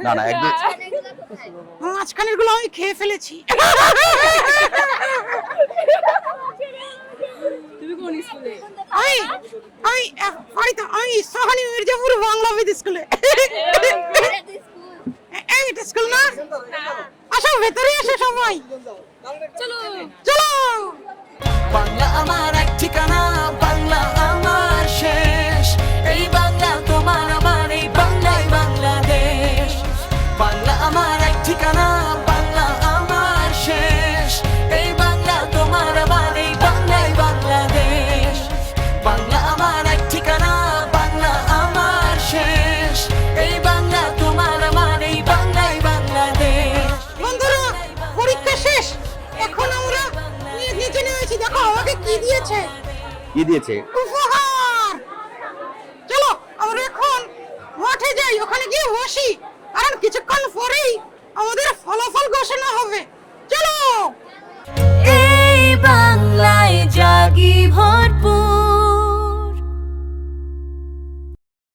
না না একদম। মাঝখানের গুলো আমি খেয়ে ফেলেছি। তুমি কোন স্কুলে? আমি আমি আমি সোহানি মির্জাপুর বাংলা বিদ স্কুলে। এটা স্কুল না? আসো ভেতরে এসে সবাই, চলো চলো। বাংলা আমার এক ঠিকানা, বাংলা আমার শেষ, এই বাংলা তোমার আমার, এই বাংলাই বাংলাদেশ। বাংলা আমার এক ঠিকানা, বাংলা আমার শেষ, এই বাংলা তোমার আমার, এই বাংলাই বাংলাদেশ। বাংলা আমার এক ঠিকানা, বাংলা আমার শেষ, এই বাংলা তোমার আমার, এই বাংলাই বাংলাদেশ। বন্ধুরা পরীক্ষা শেষ, এখন আমরা নিচে নেমেছি। দেখো আমাকে কি দিয়েছে, কি দিয়েছে? উপহার। চলো আমরা এখন মাঠে যাই, ওখানে গিয়ে বসি, কারণ কিছুক্ষণ পরেই আমাদের ফলাফল ঘোষণা হবে।